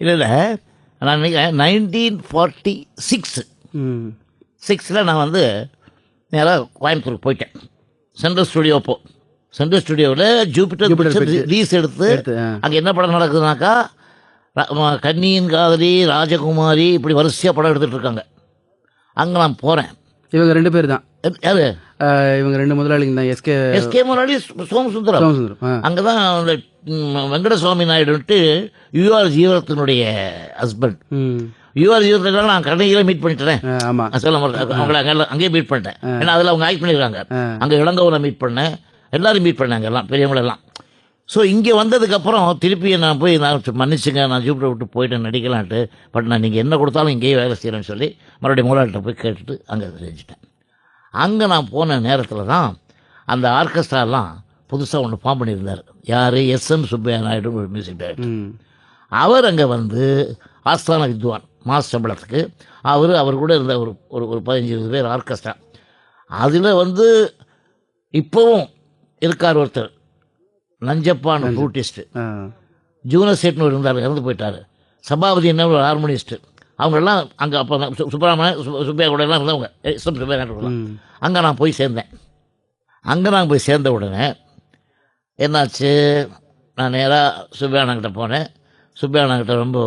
இல்லை இல்லை, நான் நினைக்கிறேன் 1946 6ல் நான் வந்து நேராக கோயம்புத்தூருக்கு போயிட்டேன். சென்ட்ரல் ஸ்டுடியோ சென்ட்ரல் ஸ்டுடியோவில் ஜூபிட்டர் லீஸ் எடுத்து அங்கே என்ன படம் நடக்குதுனாக்கா, கன்னியின் காதலி, ராஜகுமாரி, இப்படி வரிசையாக படம் எடுத்துகிட்டு இருக்காங்க. அங்கே நான் போகிறேன். இவங்க 2 பேர் தான். யாரு? இவங்க 2 முதலாளிங்க தான். எஸ்கே முதலாளி, சோமசுந்தரம். அங்கே தான் அந்த வெங்கடசுவாமி நாயுடுன்ட்டு யூஆர் ஜீவரத்தினுடைய ஹஸ்பண்ட். யூஆர் ஜீவரத்தில் நான் கடையில் மீட் பண்ணிட்டேன். அவங்கள அங்கேயே மீட் பண்ணிட்டேன். ஏன்னா அதில் அவங்க ஆக்ட் பண்ணியிருக்காங்க. அங்கே இளங்கோவனை மீட் பண்ணேன், எல்லாரும் மீட் பண்ணாங்க, எல்லாம் பெரியவங்களெல்லாம். ஸோ இங்கே வந்ததுக்கப்புறம் திருப்பி நான் போய் மன்னிச்சுங்க, நான் ஜூப்பிட்டர் விட்டு போயிட்டேன் நடிக்கலான்ட்டு. பட் நான் நீங்கள் என்ன கொடுத்தாலும் இங்கேயே வேலை செய்கிறேன்னு சொல்லி மறுபடியும் முதலாளிகிட்ட போய் கேட்டுட்டு அங்கே செஞ்சுட்டேன். அங்கே நான் போன நேரத்தில் தான் அந்த ஆர்கெஸ்ட்ராலாம் புதுசாக ஒன்று ஃபார்ம் பண்ணியிருந்தார். யார்? எஸ்எம் சுப்பையா நாயுடு, ஒரு மியூசிக் டைரக்டர். அவர் அங்கே வந்து ஆஸ்தான வித்வான், மாஸ் சம்பளத்துக்கு அவர் கூட இருந்த ஒரு 15-20 பேர் ஆர்கெஸ்ட்ரா. அதில் வந்து இப்போவும் இருக்கார் ஒருத்தர், நஞ்சப்பான் ஃப்ளூட்டிஸ்ட்டு. ஜூனஸ் சேட்னு இருந்தார், இறந்து போயிட்டார். சபாபதி என்ன ஒரு ஹார்மோனிஸ்ட்டு. அவங்களெல்லாம் அங்கே அப்போ சுப்பையா கூட எல்லாம் இருந்தவங்க, எஸ்எம் சுப்பையா நாயுடு. அங்கே நான் போய் சேர்ந்தேன். அங்கே நான் போய் சேர்ந்த உடனே என்னாச்சு, நான் நேராக சுப்பையானங்கிட்ட போனேன். சுப்பையானங்கிட்ட ரொம்ப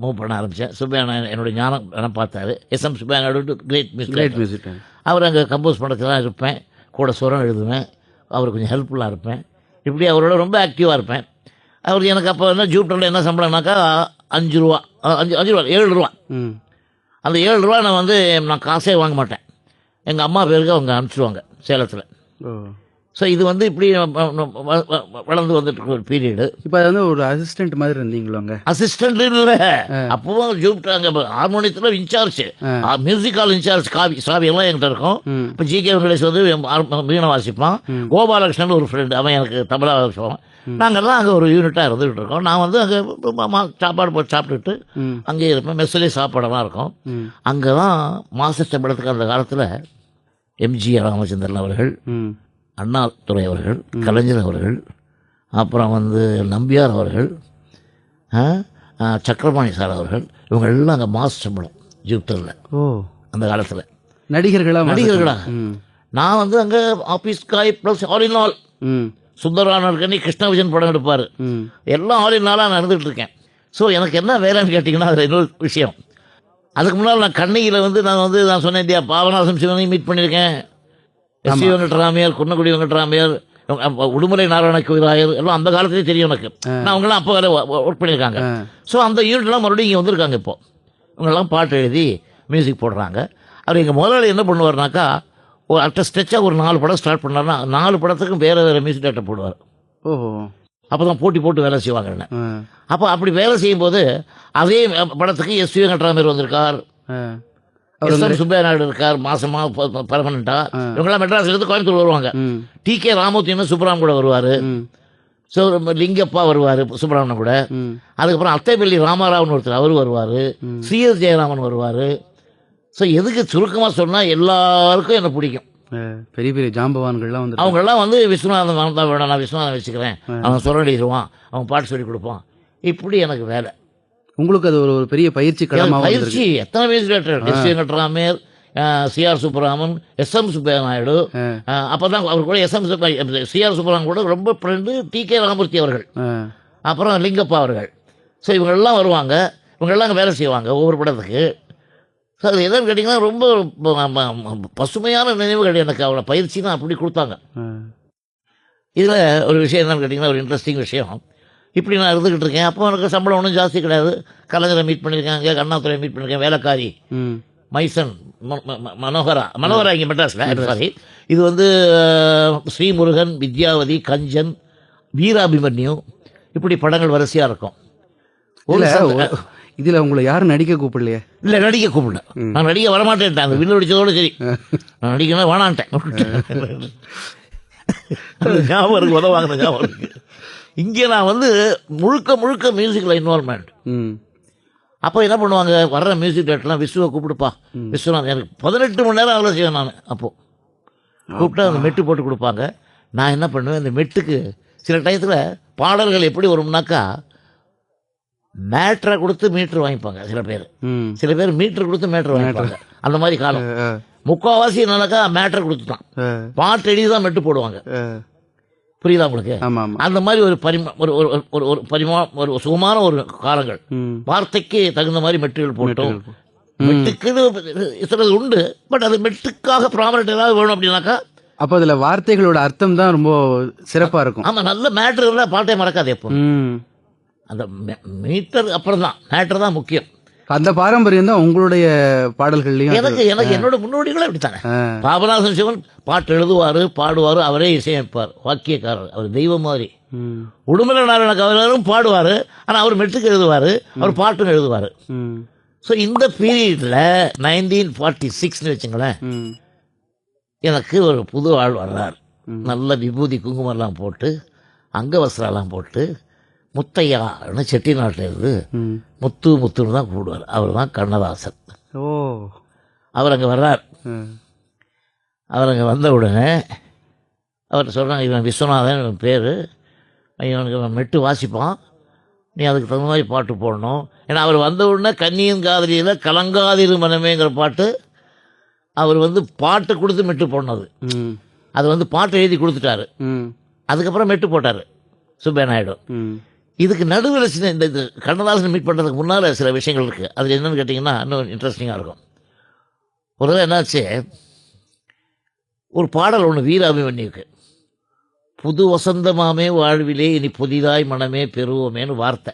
மூவ் பண்ண ஆரம்பித்தேன். சுப்பையானா என்னுடைய ஞானம் பார்த்தாரு. SM Subbaiah Naidu great music. அவர் அங்கே கம்போஸ் பண்ணுறதுலாம் இருப்பேன், கூட சுரம் எழுதுவேன், அவர் கொஞ்சம் ஹெல்ப்ஃபுல்லாக இருப்பேன். இப்படி அவரோட ரொம்ப ஆக்டிவாக இருப்பேன். அவர் எனக்கு அப்போ என்ன ஜூப்டரில் என்ன சம்பளம்னாக்கா 5 ரூபா 7 ரூபா. அந்த 7 ரூபா நான் காசே வாங்க மாட்டேன். எங்கள் அம்மா பேருக்கு அவங்க அனுப்பிச்சிடுவாங்க சேலத்தில். ஸோ இது வந்து இப்படி வளர்ந்து வந்துட்டு ஒரு பீரியடு. இப்போ அது வந்து ஒரு அசிஸ்டன்ட் மாதிரி இருந்தீங்களோ? அங்கே அசிஸ்டன்ட் இல்லை, அப்போவும் ஜூப்டர் அங்கே ஹார்மோனியத்தில் இன்சார்ஜ், மியூசிக்கால் இன்சார்ஜ் சாவியெல்லாம் என்கிட்ட இருக்கும். இப்போ ஜி.கே. வெங்கடேஷ் வந்து வீணை வாசிப்பான். கோபாலகிருஷ்ணன் ஒரு ஃப்ரெண்டு, அவன் எனக்கு தமிழா வாசிப்பான். நாங்கள்லாம் அங்கே ஒரு யூனிட்டாக இருந்துகிட்டு இருக்கோம். நான் வந்து அங்கே சாப்பாடு போட்டு சாப்பிட்டுட்டு அங்கேயே இருப்பேன். மெஸ்ஸிலே சாப்பாடெல்லாம் இருக்கும். அங்கே தான் மாஸ்டர் சம்பளத்துக்கு அந்த காலத்தில் எம்ஜிஆர் ராமச்சந்திரன் அவர்கள், அண்ணாதுரை அவர்கள், கலைஞர் அவர்கள், அப்புறம் வந்து நம்பியார் அவர்கள், சக்கரபாணி சார் அவர்கள், இவங்க எல்லாம் அங்கே மாஸ் சம்பளம் ஜூப்டரில். அந்த காலத்தில் நடிகர்களா. நான் வந்து அங்கே office guy plus all in all. சுந்தரானர்கனி கிருஷ்ண விஜயன் படம் எடுப்பார், எல்லாம் ஆல் இன் ஆலாக நான் இருந்துகிட்டு இருக்கேன். ஸோ எனக்கு என்ன வேலைன்னு கேட்டிங்கன்னா அதில் இன்னொரு விஷயம். அதுக்கு முன்னால் நான் கண்ணகியில் வந்து நான் சொன்னேன் இல்லையா, பாபநாசம் சிவனையும் மீட் பண்ணியிருக்கேன். எஸ்.சி. வெங்கட்ராமையார், குன்னக்குடி வெங்கட்ராமையார், உடுமலை நாராயண கோயிலாயர் எல்லாம் அந்த காலத்திலே தெரியும் எனக்கு. நான் அவங்களாம் அப்போ வேலை ஒர்க் பண்ணியிருக்காங்க. ஸோ அந்த யூனிட்லாம் மறுபடியும் இங்கே வந்திருக்காங்க. இப்போது இவங்கெல்லாம் பாட்டு எழுதி மியூசிக் போடுறாங்க. அவர் எங்கள் முதலாளி என்ன பண்ணுவார்னாக்கா, ஒரு அட்ட ஸ்ட்ரெச்சாக ஒரு 4 படம் ஸ்டார்ட் பண்ணார்னா 4 படத்துக்கும் வேறு மியூசிக் டேரக்டர் போடுவார். அப்போ தான் போட்டி போட்டு வேலை செய்வாங்க. அப்போ அப்படி வேலை செய்யும்போது அதே படத்துக்கு எஸ்.சி. வெங்கட்ராமையார் வந்திருக்கார், எஸ்எம் சுப்பையா நாயுடு இருக்கார், மாசமாக பர்மனண்டா. இவங்கெல்லாம் மெட்ராஸ்ல இருந்து கோயம்புத்தூர் வருவாங்க. டி.கே. ராமூர்த்தின்னு சுப்ரமணியம் கூட வருவார். ஸோ லிங்கப்பா வருவார் சுப்ரமணியம் கூட. அதுக்கப்புறம் அத்தைப்பள்ளி ராமாராவன் ஒருத்தர் அவர் வருவார், சி.எஸ். ஜெயராமன் வருவார். ஸோ எதுக்கு சுருக்கமாக சொன்னால் எல்லாருக்கும் என்னை பிடிக்கும். பெரிய பெரிய ஜாம்பவான்கள்லாம் வந்து அவங்கெல்லாம் வந்து விஸ்வநாதன் தான் வேணும், நான் விஸ்வநாதன் வச்சுக்கிறேன், அவன் சொல்லிடுவான், அவன் பாட்டு சொல்லி கொடுப்பான். இப்படி எனக்கு வேலை. உங்களுக்கு அது ஒரு பெரிய பயிற்சி பயிற்சி. எத்தனை music director, SC. Venkatramaiyar, CR. Subbaraman, SM. Subbaiah Naidu. அப்போ தான் அவர் கூட எஸ்.எம். சி.ஆர். சுப்பராமன் கூட ரொம்ப ஃப்ரெண்டு டி.கே. ராமூர்த்தி அவர்கள், அப்புறம் லிங்கப்பா அவர்கள். ஸோ இவங்கெல்லாம் வருவாங்க, இவங்கெல்லாம் வேலை செய்வாங்க ஒவ்வொரு படத்துக்கு. ஸோ அது எதுன்னு கேட்டிங்கன்னா ரொம்ப பசுமையான நினைவுகள் எனக்கு. அவளை பயிற்சி தான் அப்படி கொடுத்தாங்க. இதில் ஒரு விஷயம் என்னன்னு கேட்டிங்கன்னா, ஒரு இன்ட்ரெஸ்டிங் விஷயம். இப்படி நான் இருந்துக்கிட்டு இருக்கேன். அப்போ எனக்கு சம்பளம் ஒன்றும் ஜாஸ்தி கிடையாது. கலைஞரை மீட் பண்ணியிருக்கேன், அண்ணாதுரையை மீட் பண்ணியிருக்கேன், வேலைக்காரி மைசன், மனோகரா இங்கே மெட்ராஸில். சாரி, இது வந்து ஸ்ரீமுருகன், வித்யாவதி, கஞ்சன், வீராபிமன்யு, இப்படி படங்கள் வரிசையாக இருக்கும். இதில் உங்களை யாரும் நடிக்க கூப்பிடலையே? இல்லை, நடிக்க கூப்பிடல. நான் நடிக்க வரமாட்டேன்ட்டேன். அந்த வில்லு அடித்ததோடு சரி, நான் நடிக்கணும் வேணான்ட்டேன். ஞாபகம் இருக்கு, உதவாங்க ஞாபகம் இருக்கு. இங்கே நான் வந்து முழுக்க மியூசிக்கில் இன்வால்வ்மெண்ட். அப்போ என்ன பண்ணுவாங்க, வர்ற மியூசிக் டேரக்டர்லாம் விஸ்வவை கூப்பிடுப்பா, விஸ்வநாதன் எனக்கு 18 மணி நேரம் அவ்வளோ செய்வேன் நான். அப்போது கூப்பிட்டா அந்த மெட்டு போட்டு கொடுப்பாங்க. நான் என்ன பண்ணுவேன், இந்த மெட்டுக்கு சில டயத்தில் பாடல்கள் எப்படி வரும்னாக்கா, மேட்ரை கொடுத்து மீட்டர் வாங்கிப்பாங்க சில பேர், சில பேர் மீட்டர் கொடுத்து மேட்ரு வாங்கிப்பாங்க. அந்த மாதிரி காலம். முக்கால்வாசி என்னக்கா மேட்ரை கொடுத்துட்டான், பாட்டு எழுதி தான் மெட்டு போடுவாங்க. புரியுதா உங்களுக்கு? அந்த மாதிரி ஒரு ஒரு சுகமான ஒரு காலங்கள். வார்த்தைக்கு தகுந்த மாதிரி மெட்டுகள் போட்டோம். மெட்டுக்குன்னு சிலது உண்டு, பட் அது மெட்டுக்காக ப்ராமரட் ஏதாவது வேணும் அப்படின்னாக்கா அப்போ அதுல வார்த்தைகளோட அர்த்தம் தான் ரொம்ப சிறப்பா இருக்கும். ஆமா, நல்ல மேட்ரு இருந்தால் பாட்டே மறக்காது. எப்போ அந்த மீட்டர் அப்புறம் தான் மேட்ரு தான் முக்கியம். அந்த பாரம்பரியம் தான் உங்களுடைய பாடல்கள்லயும். எனக்கு என்னோட முன்னோடிகளும் அப்படித்தானே. பாபநாசன் சிவன் பாட்டு எழுதுவாரு, பாடுவாரு, அவரே இசையமைப்பார், வாக்கியக்காரர், அவர் தெய்வம் மாதிரி. உடுமலை நாராயண கவிஞரும் பாடுவார், ஆனால் அவர் மெட்டுக்கு எழுதுவார், அவர் பாட்டும் எழுதுவார். ஸோ இந்த பீரியடில் 1946 வச்சுங்களேன், எனக்கு ஒரு புது ஆள் வர்றார். நல்ல விபூதி குங்குமம்லாம் போட்டு, அங்கவஸ்திரம்லாம் போட்டு, முத்தையான்னு செட்டிநாட்டில் இருந்து முத்துன்னு தான் கூப்பிடுவார். அவர் தான் கண்ணதாசன். அவர் அங்கே வர்றார். அவர் அங்கே வந்த உடனே அவர் சொல்கிறாங்க, இவன் விஸ்வநாதன் இவன் பேர், இவனுக்கு மெட்டு வாசிப்பான், நீ அதுக்கு தகுந்த மாதிரி பாட்டு போடணும். ஏன்னா அவர் வந்த உடனே கன்னியின் காதலியில் கலங்காதிரு மனமேங்கிற பாட்டு அவர் பாட்டு கொடுத்து மெட்டு போடணும். அது பாட்டு எழுதி கொடுத்துட்டாரு. அதுக்கப்புறம் மெட்டு போட்டார் சுப்பையா நாயுடு. இதுக்கு நடுவில் சில இந்த கண்ணதாசன் மீட் பண்ணுறதுக்கு முன்னால் சில விஷயங்கள் இருக்குது. அது என்னென்னு கேட்டிங்கன்னா இன்னும் இன்ட்ரெஸ்டிங்காக இருக்கும். ஒரு தடவை என்னாச்சு, ஒரு பாடல் ஒன்று வீராபிமன்யுக்கு, புது வசந்தமாமே வாழ்விலே இனி புதிதாய் மனமே பெறுவோமேனு வார்த்தை.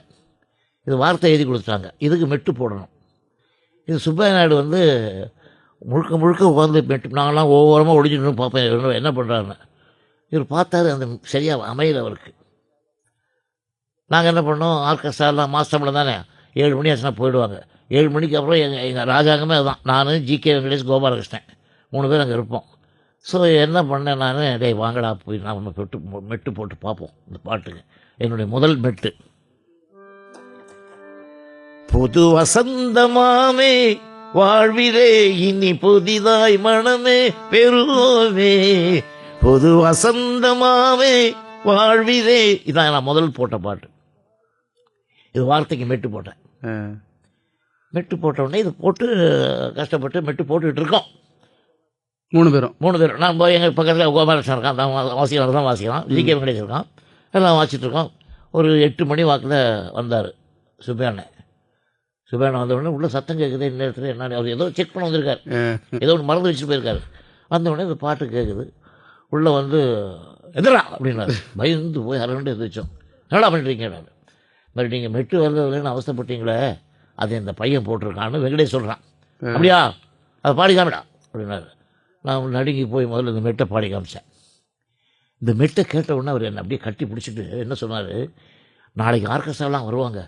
இது வார்த்தை எழுதி கொடுத்துட்டாங்க, இதுக்கு மெட்டு போடணும். இது சுப்பையா நாயுடு முழுக்க முழுக்க உட்காந்து மெட்டு, நாங்களாம் ஒவ்வொருமா ஒடிச்சுட்டு பார்ப்பேன் என்ன பண்ணுறாருன்னு. இவர் பார்த்தாரு, அந்த சரியாக அமையல அவருக்கு. நாங்கள் என்ன பண்ணோம், ஆர்கெஸ்ட்ராலாம் மாஸ்டமில் தானே 7 மணி ஆச்சுன்னா போயிடுவாங்க. 7 மணிக்கு அப்புறம் எங்கள் ராஜாங்கமே அதுதான். நான் ஜிகே வெங்கடேஷ், கோபாலகிருஷ்ணன் 3 பேர் அங்கே இருப்போம். ஸோ என்ன பண்ணேன் நான், டேய் வாங்கடா போய் நான் மெட்டு போட்டு பார்ப்போம் இந்த பாட்டுக்கு. என்னுடைய முதல் மெட்டு, புது வசந்தமாமே வாழ்விலே இனி புதிதாய் மனமே பெறுவோமே, புது வசந்தமாமே வாழ்விலே. இதான் நான் முதல் போட்ட பாட்டு. இது வார்த்தைக்கு மெட்டு போட்டேன். மெட்டு போட்ட உடனே இது போட்டு கஷ்டப்பட்டு மெட்டு போட்டுக்கிட்டு இருக்கோம். 3 பேரும். நான் போய் எங்கள் பக்கத்தில் கோபாலகிருஷ்ணன் இருக்கான், தான் வாசிக்கலாம் தான் வாசிக்கலாம், ஜிகே வெங்கடேஷ் இருக்கான், எல்லாம் வாசிச்சுட்டு இருக்கோம். ஒரு 8 மணி வாக்கில் வந்தார் சுப்பையா. சுப்பையா வந்த உடனே உள்ள சத்தம் கேட்குது, இந்த இடத்துல என்ன, அவர் ஏதோ செக் பண்ண வந்திருக்காரு, ஏதோ ஒன்று மறந்து வச்சுட்டு போயிருக்காரு. வந்த உடனே இந்த பாட்டு கேட்குது. உள்ளே எதிரா அப்படின்னாரு. பயந்து போய் அரண்டு எதிர்த்தோம். என்னடா பண்ணிட்டீங்க? நான் மாதிரி நீங்கள் மெட்டு வரதுன்னு அவசரப்பட்டீங்களே, அது இந்த பையன் போட்டிருக்கான்னு வெங்கடேஷ் சொல்கிறான். அப்படியா, அதை பாடி காமிடா அப்படின்னாரு. நான் நடுங்கி போய் முதல்ல இந்த மெட்டை பாடி காமிச்சேன். இந்த மெட்டை கேட்ட உடனே அவர் என்னை அப்படியே கட்டி பிடிச்சிட்டு என்ன சொன்னார், நாளைக்கு ஆர்கெஸ்ட்ராலாம் வருவாங்க,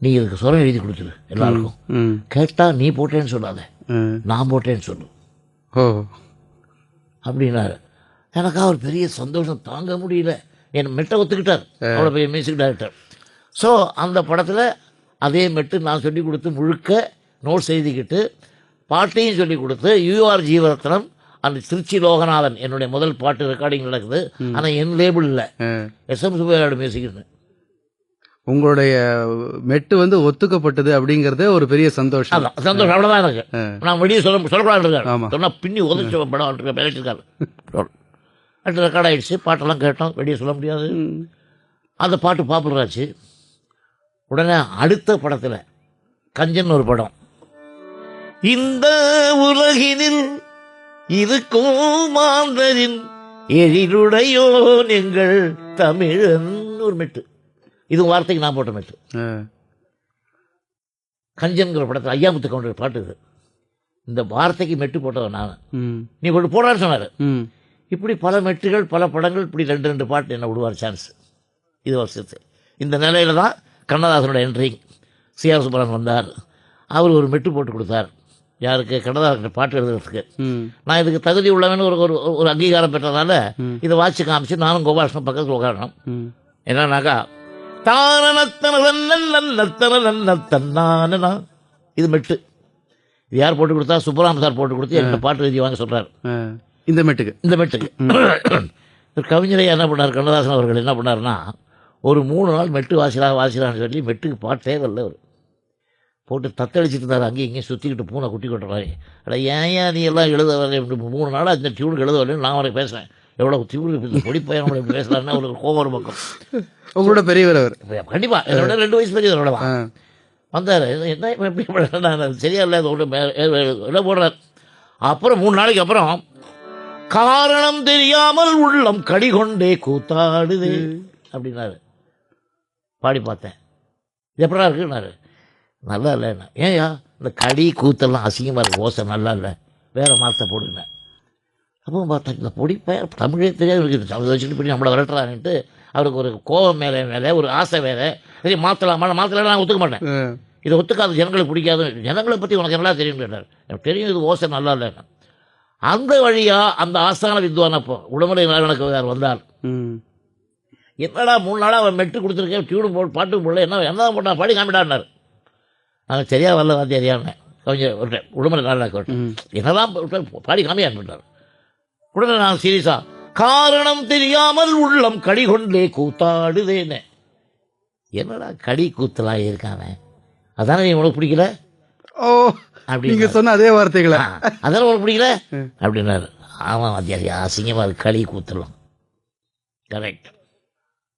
நீ இதுக்கு சுரம் எழுதி கொடுத்துரு எல்லாருக்கும், கேட்டால் நீ போட்டேன்னு சொல்லாத, நான் போட்டேன்னு சொல்லு அப்படின்னாரு. எனக்கா ஒரு பெரிய சந்தோஷம் தாங்க முடியல. என் மெட்டை ஒத்துக்கிட்டார், அவ்வளோ பெரிய மியூசிக் டைரக்டர். ஸோ அந்த படத்தில் அதே மெட்டு நான் சொல்லி கொடுத்து முழுக்க நோட்ஸ் எழுதிக்கிட்டு பாட்டையும் சொல்லி கொடுத்து யூஆர் ஜீவரத்னம் அந்த திருச்சி லோகநாதன் என்னுடைய முதல் பாட்டு ரெக்கார்டிங் நடக்குது. ஆனால் என் லேபிள் இல்லை, எஸ்எம் சுப்பையா மியூசிக்னு. உங்களுடைய மெட்டு ஒத்துக்கப்பட்டது அப்படிங்கிறதே ஒரு பெரிய சந்தோஷம். சந்தோஷம் அவ்வளோதான் எனக்கு. நான் வெளியே சொல்லக்கூடாது சொன்னால் பின்னி உதச்சி படம் விளையாட்டிருக்காரு. அது ரெக்கார்ட் ஆகிடுச்சு, பாட்டெல்லாம் கேட்டோம், வெளியே சொல்ல முடியாது. அந்த பாட்டு பாப்புலர் ஆச்சு. உடனே அடுத்த படத்தில் கஞ்சன் ஒரு படம், இந்த உலகினில் இருக்கும் மாந்தரின் எழிலுடையோன் எங்கள் தமிழன் ஒரு மெட்டு. இது வார்த்தைக்கு நான் போட்ட மெட்டு. கஞ்சன்கிற படத்தில் ஐயாமுத்து கவுண்டர் பாட்டு இது. இந்த வார்த்தைக்கு மெட்டு போட்டவன் நான். நீ போட்டு போடான்னு சொன்னார். இப்படி பல மெட்டுகள், பல படங்கள், இப்படி 2 பாட்டு என்ன விடுவார் சான்ஸ். இது வருஷத்து இந்த நிலையில் தான் கண்ணதாசனோட என்ட்ரி. சிஆர் சுப்பராமன் வந்தார், அவர் ஒரு மெட்டு போட்டு கொடுத்தார். யாருக்கு? கண்ணதாசன் பாட்டு எழுதுறதுக்கு. நான் இதுக்கு தகுதி உள்ளவன்னு ஒரு அங்கீகாரம் பெற்றதால இதை வாட்சி காமிச்சு நானும் கோபாலகிருஷ்ணன் பக்கத்தில் உட்காரணும். என்னன்னாக்கா தானத்தன இது மெட்டு. இது யார் போட்டு கொடுத்தா? சுப்பராமன் சார் போட்டு கொடுத்து என்னோட பாட்டு எழுதி வாங்க சொல்கிறார். இந்த மெட்டுக்கு கவிஞரை என்ன பண்ணார் கண்ணதாசன் அவர்கள் என்ன பண்ணார்னா, ஒரு 3 நாள் மெட்டு வாசிலான்னு சொல்லி மெட்டுக்கு பாட்டே வரல அவர் போட்டு தத்தளிச்சுட்டு இருந்தார். அங்கேயும் இங்கேயும் சுற்றிக்கிட்டு பூனை குட்டி கொட்டுற மாதிரி. அட ஏன் நீ எல்லாம் எழுத வரல, 3 நாளாக இந்த டியூனுக்கு எழுத வரலன்னு நான் அவரை பேசுகிறேன். எவ்வளோ டியூனுக்கு பொடி பையன் நம்மளை இப்படி பேசலான்னா ஒரு கோவம் ஒரு பக்கம். உங்களோட பெரியவர் அவர் கண்டிப்பாக என்னோட 2 வயசு பெரியவர் அவ்வளோவா வந்தார். என்ன எப்படி நான் சரியா இல்லை அது ஒன்று இடம் போடுறார். அப்புறம் 3 நாளைக்கு அப்புறம் காரணம் தெரியாமல் உள்ளம் கடிகொண்டே கூத்தாடுது அப்படின்னாரு. பாடி பார்த்தேன். இது எப்படா இருக்குன்னாரு. நல்லா இல்லைண்ணா. ஏன்யா இந்த கடி கூத்தெல்லாம் அசிங்கமாக இருக்குது, ஓசை நல்லா இல்லை, வேறு மாற்ற போடுங்க. அப்போ பார்த்தா இந்த பொடி பையன் தமிழே தெரியாது இருக்குது, அதை வச்சுட்டு போய் நம்மளை விரட்டுறான்ட்டு அவருக்கு ஒரு கோபம் மேலே ஒரு ஆசை வேறு. சரி மாற்றலாம் நான் ஒத்துக்க மாட்டேன், இதை ஒத்துக்காது, ஜனங்களுக்கு பிடிக்காது. ஜனங்களை பற்றி உனக்கு நல்லா தெரியும் கேட்டார். எனக்கு தெரியும் இது ஓசை நல்லா இல்லைண்ணா. அந்த வழியாக அந்த ஆஸ்தான வித்வான் அப்போ உடம்புலை நாராயணகவியார் வந்தார். என்னடா 3 நாளாக அவன் மெட்டு கொடுத்துருக்கேன், டியூனு போட்டு பாட்டு போடல, என்ன போட்டான், பாடி காமிடான்னார். நாங்கள் சரியாக வரல வாத்தியாரியான்னு கொஞ்சம் விட்டேன். உடம்புல நல்லா விட்டேன், என்னதான் பாடி காமியான்னு. உடனே நான் சீரியஸாக காரணம் தெரியாமல் உள்ளம் கடி கொண்டே கூத்தாடுதேன்னு. என்னடா கடி கூத்தலாம் இருக்கானே, அதானே நீ உனக்கு பிடிக்கல அப்படி நீங்க சொன்ன அதே வார்த்தைகளா, அதானே உனக்கு பிடிக்கல அப்படின்னாரு. ஆமாம் வாத்தியாரி அசிங்கமாக அது களி கூத்தலாம், கரெக்ட்,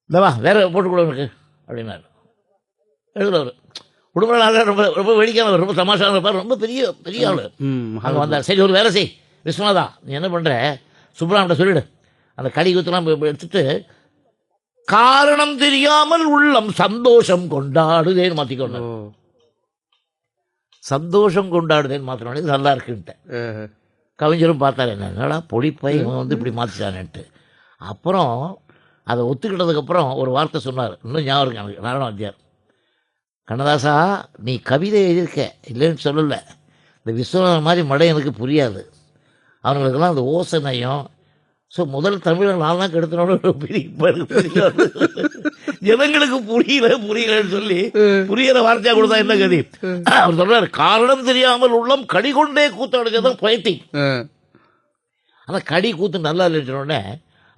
இல்லைவா வேற போட்டுக்கூட உனக்கு அப்படின்னாரு. எழுதுறவர் உடம்புல ரொம்ப ரொம்ப வேடிக்கையானவர், ரொம்ப தமாஷான இருப்பார், ரொம்ப பெரிய பெரிய ஆள். அங்கே வந்தார். சரி ஒரு வேலை செய் விஸ்வநாதா, நீ என்ன பண்ணுற, சுப்ராமன்ட்ட சொல்லிவிடு அந்த கடி கூத்தெல்லாம் எடுத்துட்டு காரணம் தெரியாமல் உள்ளம் சந்தோஷம் கொண்டாடுதேன்னு மாற்றிக்கொண்டு, சந்தோஷம் கொண்டாடுதேன்னு மாற்றினோடனே நல்லா இருக்குன்ட்டு. கவிஞரும் பார்த்தாரு, என்னடா பொடிப்பை இவன் வந்து இப்படி மாற்றிட்டான்ட்டு. அப்புறம் அதை ஒத்துக்கிட்டதுக்கப்புறம் ஒரு வார்த்தை சொன்னார், இன்னும் ஞாபகம் இருக்கு எனக்கு. நாராயண வாத்தியார், கண்ணதாசா நீ கவிதை எழுதியிருக்க இல்லைன்னு சொல்லலை, இந்த விஸ்வநாதன் மாதிரி மடையனுக்கு புரியாது, அவங்களுக்கெல்லாம் அந்த ஓசனையும். ஸோ முதல் தமிழன் நான் தான் கெடுத்தனோட பெரிய ஜனங்களுக்கு புரியலன்னு சொல்லி புரியிற வார்த்தையாக கொடுத்தா என்ன கதி. அவர் சொல்றாரு காரணம் தெரியாமல் உள்ளம் கடி கொண்டே கூத்தாடுதான் பொயட்டிக். ஆனால் கடி கூத்து நல்லா இல்லைன்னு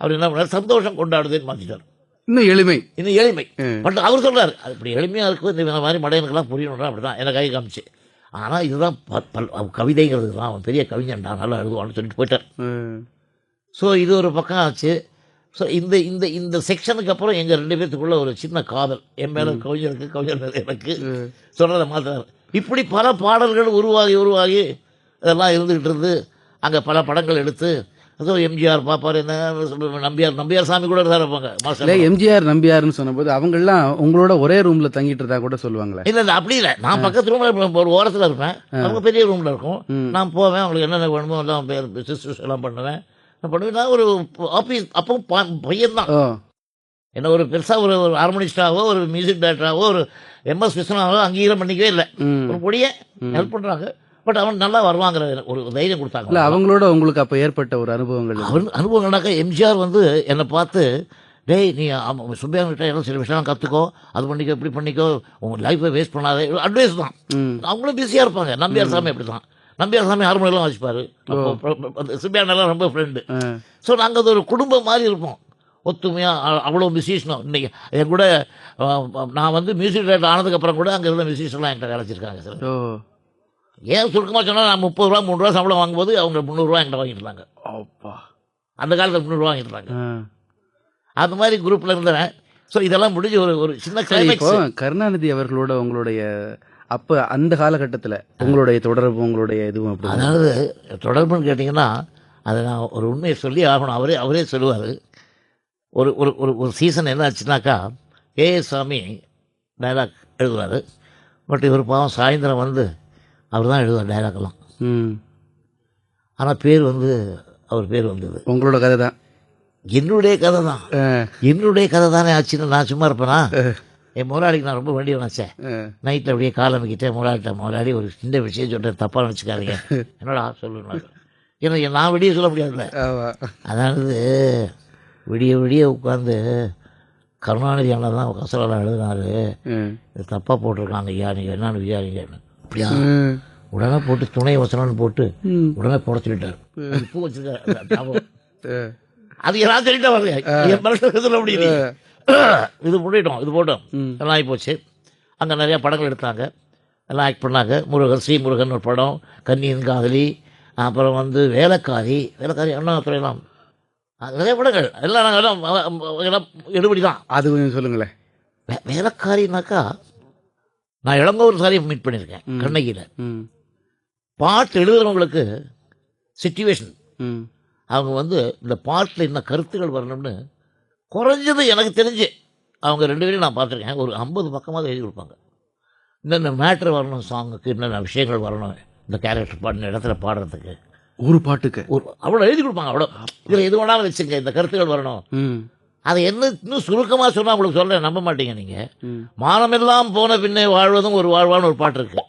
அவர் என்ன பண்ணார், சந்தோஷம் கொண்டாடுதுன்னு மாற்றிட்டார். இன்னும் எளிமை. பட் அவர் சொல்றாரு அது இப்படி எளிமையாக இருக்கும், இந்த மாதிரி மடையனுக்கெல்லாம் புரியணும்னா அப்படி தான் எனக்கு கை காமிச்சு. ஆனால் இதுதான் கவிதைங்கிறது தான், அவன் பெரிய கவிஞன்டா நல்லா எழுதுவான்னு சொல்லிட்டு போயிட்டார். ஸோ இது ஒரு பக்கம் ஆச்சு. ஸோ இந்த இந்த இந்த செக்ஷனுக்கு அப்புறம் எங்கள் 2 பேர்த்துக்குள்ள ஒரு சின்ன காதல், என் மேலே கவிஞர் மேலே எனக்கு சொல்கிறத மாற்றார். இப்படி பல பாடல்கள் உருவாகி இதெல்லாம் இருந்துக்கிட்டு இருந்து அங்கே பல படங்கள் எடுத்து, அதோ எம்ஜிஆர் பாப்பார், என்ன நம்பியார் சாமி கூட இருந்தார் இருப்பாங்க. எம்ஜிஆர் நம்பியார்னு சொன்னபோது அவங்கெல்லாம் உங்களோட ஒரே ரூம்ல தங்கிட்டு இருந்தா கூட சொல்லுவாங்களே. இல்லை அப்படி இல்லை, நான் பக்கத்து ரூம்ல ஒரு ஓரத்தில் இருப்பேன், அவங்க பெரிய ரூமில் இருக்கும். நான் போவேன், அவங்களுக்கு என்னென்ன வேணுமோ எல்லாம் சிஸ்டர்ஸ் எல்லாம் பண்ணுவேன். நான் ஒரு ஆஃபீஸ் அப்போ பையன் தான், என்ன ஒரு பெருசாக ஒரு ஹார்மோனிஸ்டாவோ ஒரு மியூசிக் டைரக்டராகவோ ஒரு MS விஸ்வநாதோ அங்கீகாரம் பண்ணிக்கவே இல்லை. ஒரு பொடியை ஹெல்ப் பண்ணுறாங்க, பட் அவன் நல்லா வருவாங்கிற ஒரு தைரியம் கொடுத்தாங்க. இல்லை அவங்களோட உங்களுக்கு அப்போ ஏற்பட்ட ஒரு அனுபவங்கள்னாக்கா எம்ஜிஆர் வந்து என்னை பார்த்து, டேய் நீ சுப்பியாங்கிட்ட எல்லாம் சில விஷயம் கற்றுக்கோ, அது பண்ணிக்கோ இப்படி பண்ணிக்கோ, உங்கள் லைஃப்பை வேஸ்ட் பண்ணாதே, அட்வைஸ் தான். அவங்களும் பிஸியாக இருப்பாங்க. நம்பியார் சாமி அப்படி தான், நம்பியார் சாமி ஹார்மோனியெல்லாம் வச்சுப்பார், சுப்பியானெல்லாம் ரொம்ப ஃப்ரெண்டு. ஸோ நாங்கள் அது ஒரு குடும்பம் மாதிரி இருப்போம், ஒத்துமையாக அவ்வளோ மியூசிஷனும். இன்றைக்கி என் கூட நான் வந்து மியூசிக் டைரக்டர் ஆனதுக்கப்புறம் கூட அங்கே இருந்த மியூசிஷன்லாம் என்கிட்ட கிடச்சிருக்காங்க சார். ஏன் சுருக்கமாக சொன்னால், நான் 30 ரூபா 3 ரூபா சம்பளம் வாங்கும்போது அவங்க 300 ரூபா என்கிட்ட வாங்கிட்டுருந்தாங்க. அந்த காலத்தில் 300 ரூபா வாங்கிட்டுருந்தாங்க. அது மாதிரி குரூப்பில் இருந்தேன். ஸோ இதெல்லாம் முடிஞ்சு ஒரு சின்ன கிளைமேக்ஸ். கருணாநிதி அவர்களோட உங்களுடைய அப்போ அந்த காலகட்டத்தில் உங்களுடைய தொடர்பு, உங்களுடைய இதுவும் அப்படி? அதாவது தொடர்புன்னு கேட்டிங்கன்னா, அதை நான் ஒரு உண்மையை சொல்லி ஆகணும். அவரே சொல்லுவார். ஒரு ஒரு ஒரு சீசன் என்ன ஆச்சுனாக்கா, ஏஎஸ் சாமி டைலாக் எழுதுவார். பட் இவர் பாவம் சாயந்தரம் வந்து அவர் தான் எழுதுவார் டைலாக்லாம். ஆனால் பேர் வந்து அவர் பேர் வந்தது உங்களோட கதை தான், என்னுடைய கதை தான். என்னுடைய கதை தானே ஆச்சுன்னு நான் சும்மா இருப்பேனா? என் முதலாளிக்கு நான் ரொம்ப வேண்டிய நினச்சேன். நைட்டில் அப்படியே காலமிக்கிட்டேன் முதலாளி ஒரு சின்ன விஷயம் சொல்கிறேன், தப்பாக நினச்சிக்காதீங்க. என்னடா சொல்லுங்க, ஏன்னா நான் வெளியே சொல்ல முடியாதுல்ல. அதாவது விடிய உட்காந்து கருணாநிதி அண்ணன் தான் கசரெல்லாம் எழுதினாரு, இது தப்பாக போட்டிருக்காங்க ஐயா, நீங்கள் என்னன்னு விசாரிங்க. அப்படியா? உடனே போட்டு துணை வசனம்னு போட்டு உடனே போட சொல்லிட்டார். பூ வச்சிருக்காரு. அது யாராவது சொல்லிட்டா வரல, என் மனசில் சொல்ல முடியல. இது பண்ணிட்டோம், இது போட்டோம், எல்லாம் ஆகி போச்சு. அங்கே நிறையா படங்கள் எடுத்தாங்க, எல்லாம் ஆக்ட் பண்ணாங்க. முருகன், ஸ்ரீமுருகன் ஒரு படம், கன்னியின் காதலி, அப்புறம் வந்து வேலைக்காரி அண்ணாதுரையெல்லாம் நிறைய படங்கள் எல்லாம் நாங்கள் எல்லாம் எடுபடி தான். அது கொஞ்சம் சொல்லுங்களேன். வேலைக்காரினாக்கா நான் இளங்கோவன் சாரியை மீட் பண்ணியிருக்கேன் கண்ணகியில். பாட்டு எழுதுறவங்களுக்கு சிச்சுவேஷன், அவங்க வந்து இந்த பாட்டில் என்ன கருத்துக்கள் வரணும்னு குறைஞ்சது எனக்கு தெரிஞ்சு அவங்க 2 பேரையும் நான் பார்த்துருக்கேன். ஒரு 50 பக்கமாக எழுதி கொடுப்பாங்க. இந்த மேட்ரு வரணும், சாங்குக்கு என்னென்ன விஷயங்கள் வரணும், இந்த கேரக்டர் பாடின இடத்துல பாடுறதுக்கு, ஒரு பாட்டுக்கு அவ்வளோ எழுதி கொடுப்பாங்க. அவ்வளோ இதில் எது வேணாலும் வச்சுங்க, இந்த கருத்துக்கள் வரணும். அதை என்ன இன்னும் சுருக்கமாக சொன்னால் உங்களுக்கு சொல்ல நம்ப மாட்டீங்க நீங்கள். மானமெல்லாம் போன பின்னே வாழ்வதும் ஒரு வாழ்வான்னு ஒரு பாட்டு இருக்குது.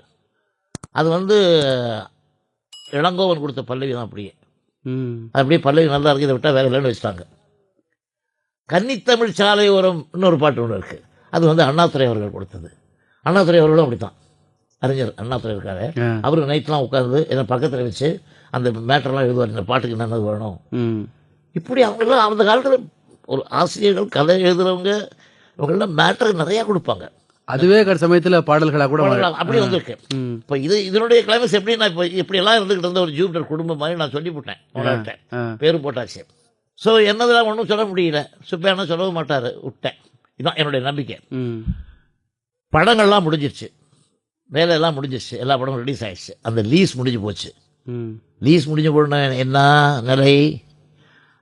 அது வந்து இளங்கோவன் கொடுத்த பல்லவி தான். அப்படியே அப்படியே பல்லவி நல்லா இருக்குது, இதை விட்டால் வேறு இல்லைன்னு வச்சுட்டாங்க. கன்னித்தமிழ் சாலை ஓரம் இன்னொரு பாட்டு ஒன்று இருக்குது, அது வந்து அண்ணாதுரை அவர்கள் கொடுத்தது. அண்ணாதுரை அவர்களும் அப்படி தான், அறிஞர் அண்ணாதுரை இருக்காரு. அவருக்கு நைட்லாம் உட்காந்து என்னை பக்கத்தில் வச்சு அந்த மேட்டர்லாம் எழுதுவார், இந்த பாட்டுக்கு என்னென்னது வேணும். இப்படி அவங்களாம் அந்த காலத்தில் ஒரு ஆசிரியர்கள், கதை எழுதுகிறவங்க, இவங்கெல்லாம் மேட்டருக்கு நிறையா கொடுப்பாங்க. அதுவே சமயத்தில் பாடல்களாக கூட அப்படி வந்திருக்கு. இப்போ இதனுடைய கிளைமேக்ஸ் எப்படி, நான் இப்போ இப்படியெல்லாம் இருந்துக்கிட்டு இருந்த ஒரு ஜூபிட்டர் குடும்பம் மாதிரி நான் சொல்லி போட்டேன், பேரும் போட்டாச்சு. ஸோ என்னதெல்லாம் ஒன்றும் சொல்ல முடியல, சுப்பையான சொல்லவும் மாட்டார், விட்டேன். இதுதான் என்னுடைய நம்பிக்கை. படங்கள்லாம் முடிஞ்சிருச்சு, வேலையெல்லாம் முடிஞ்சிருச்சு, எல்லா படமும் ரிலீஸ் ஆகிடுச்சு. அந்த லீஸ் முடிஞ்சு போச்சு. லீஸ் முடிஞ்ச போன என்ன நிலை,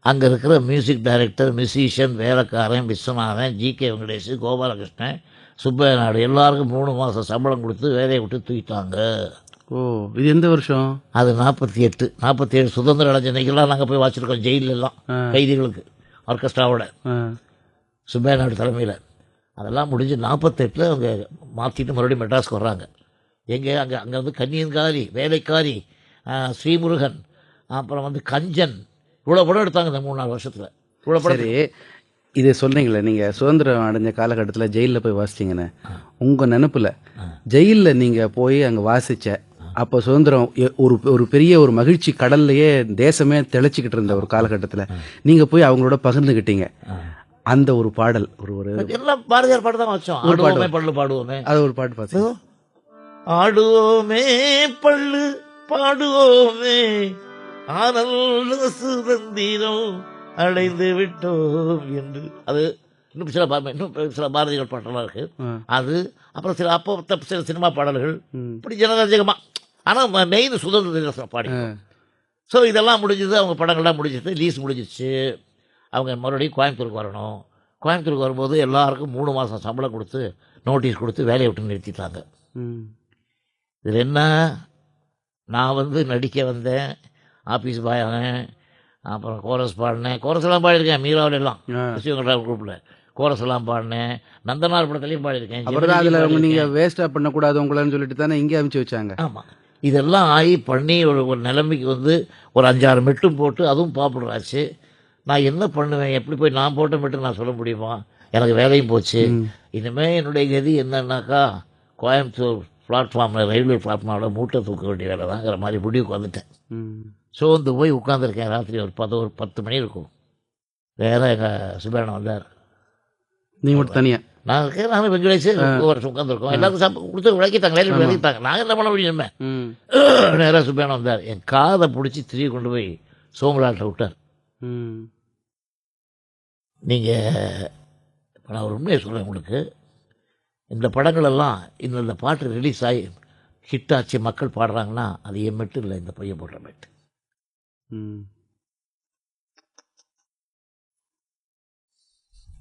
அங்கே இருக்கிற மியூசிக் டைரக்டர், மியூசிஷியன், வேலைக்காரன், விஸ்வநாதன், ஜி.கே. வெங்கடேஷ், கோபாலகிருஷ்ணன், சுப்பையா நாயுடு எல்லாருக்கும் 3 மாதம் சம்பளம் கொடுத்து வேலையை விட்டு தூக்கிட்டாங்க. ஓ, இது எந்த வருஷம்? அது 47 சுதந்திர அடைஞ்சனைக்கெல்லாம் நாங்கள் போய் வாச்சிருக்கோம், ஜெயிலெல்லாம் கைதிகளுக்கு ஆர்கெஸ்ட்ராவோட, சுப்பையா நாயுடு தலைமையில். அதெல்லாம் முடிஞ்சு 48 அவங்க மாற்றிட்டு மறுபடியும் மெட்ராஸ்க்கு வர்றாங்க. எங்கே அங்கே வந்து கன்னியின் காதலி, வேலைக்காரி, ஸ்ரீமுருகன், அப்புறம் வந்து கஞ்சன், இவ்வளோ படம் எடுத்தாங்க இந்த 3-4 வருஷத்தில். இவ்வளோ படம். சரி, இது சொன்னீங்களே நீங்கள் சுதந்திரம் அடைஞ்ச காலகட்டத்தில் ஜெயிலில் போய் வாசிச்சிங்கன்னு, உங்கள் நினப்பில் ஜெயிலில் நீங்கள் போய் அங்கே வாசித்த அப்போ சுதந்திரம் ஒரு பெரிய ஒரு மகிழ்ச்சி கடல்லையே தேசமே தெளிச்சிக்கிட்டு இருந்த ஒரு காலகட்டத்தில் நீங்கள் போய் அவங்களோட பகிர்ந்துக்கிட்டீங்க. அந்த ஒரு பாடல், ஒரு எல்லாம் பாரதியார் பாட்டு தான் வச்சோம். ஆடுவோமே பள்ளு பாடுவோமே, அது ஒரு பாட்டு பார்த்து. ஆடுவோமே பள்ளு பாடுவோமே, ஆனந்த சுதந்திரம் அடைந்து விட்டோம் என்று. அது இன்னும் சில பாரதியார் பாட்டெல்லாம் இருக்கு. அது அப்புறம் சில சினிமா பாடல்கள், இப்படி ஜனரஞ்சகமாக. ஆனால் மெயின் சுதந்திர பாடி. ஸோ இதெல்லாம் முடிஞ்சது, அவங்க படங்கள்லாம் முடிஞ்சது, லீஸ் முடிஞ்சிச்சு. அவங்க மறுபடியும் கோயம்புத்தூருக்கு வரணும். கோயம்புத்தூருக்கு வரும்போது எல்லாருக்கும் 3 மாதம் சம்பளம் கொடுத்து நோட்டீஸ் கொடுத்து வேலையை விட்டு நிறுத்திட்டாங்க. இதில் என்ன, நான் வந்து நடிக்க வந்தேன், ஆஃபீஸ் பாய் ஆனேன், அப்புறம் கோரஸ் பாடினேன், கோரஸ் எல்லாம் பாடியிருக்கேன், மீராவில் எல்லாம் சிவகங்கா குரூப்பில் கோரஸ் எல்லாம் பாடினேன், நந்தனார் படத்துலையும் பாடியிருக்கேன். அப்புறம் அதில் நீங்கள் வேஸ்ட்டாக பண்ணக்கூடாது உங்களான்னு சொல்லிட்டு தானே இங்கே அனுப்பிச்சி வச்சாங்க. ஆமாம், இதெல்லாம் ஆகி பண்ணி ஒரு நிலைமைக்கு வந்து ஒரு 5-6 மெட்டும் போட்டு அதுவும் பாப்புலர் ஆச்சு. நான் என்ன பண்ணுவேன், எப்படி போய் நான் போட்ட மெட்டு நான் சொல்ல முடியுமா? எனக்கு வேலையும் போச்சு. இனிமேல் என்னுடைய கதி என்னன்னாக்கா, கோயம்புத்தூர் பிளாட்ஃபார்மில், ரயில்வே பிளாட்ஃபார்மில் மூட்டை தூக்க வேண்டிய வேலை தாங்கிற மாதிரி முடிவுக்கு வந்துட்டேன். ஸோ வந்து போய் உட்காந்துருக்கேன். ராத்திரி ஒரு 10 மணி இருக்கும். வேறு எங்கள் சுப்பையண்ணன் வந்தார். நீங்கள் மட்டும் தனியாக? நான் இருக்கேன், நானும் வெங்கடேஷ் வருஷம் உட்காந்துருக்கோம். எல்லாருக்கும் கொடுத்து விளக்கிட்டாங்க, வேலைக்கு விளக்கிட்டாங்க. நாங்கள் என்ன பண்ண முடியுமே. நேராக சுப்பையண்ணன் வந்தார், என் காதை பிடிச்சி திரும்பி கொண்டு போய் சோமலாட்டை விட்டார். நீங்கள் இப்போ நான் ஒரு உண்மையை சொல்கிறேன் உங்களுக்கு, இந்த படங்களெல்லாம் இந்த பாட்டு ரிலீஸ் ஆகி ஹிட் ஆச்சு, மக்கள் பாடுறாங்கன்னா அது என் மெட்டு இல்லை, இந்த பையன் போடுற மெட்டு.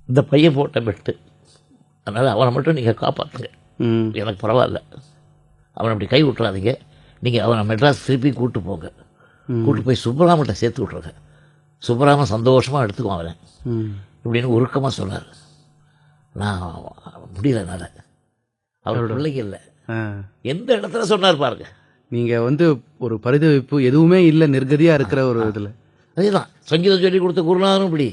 இந்த பையன் போட்ட மெட்டு. அதனால் அவனை மட்டும் நீங்கள் காப்பாற்றுங்க, எனக்கு பரவாயில்ல. அவனை அப்படி கை விட்டுறாதீங்க. நீங்கள் அவனை மெட்ராஸ் திருப்பி கூப்பிட்டு போங்க, கூப்பிட்டு போய் சுப்பராமன்ட்ட சேர்த்து விட்ருங்க. சுப்பராமன் சந்தோஷமாக எடுத்துக்குவான் அவனை இப்படின்னு உருக்கமாக சொன்னார். நான் முடியல, என்னால். அவரோட பிள்ளைங்க இல்லை, எந்த இடத்துல சொன்னார் பாருங்க. நீங்கள் வந்து ஒரு பரிதவிப்பு எதுவுமே இல்லை, நிர்கதியாக இருக்கிற ஒரு இதில். அதேதான் சங்கீதம் சொல்லி கொடுத்த குருநாதனும் இப்படி,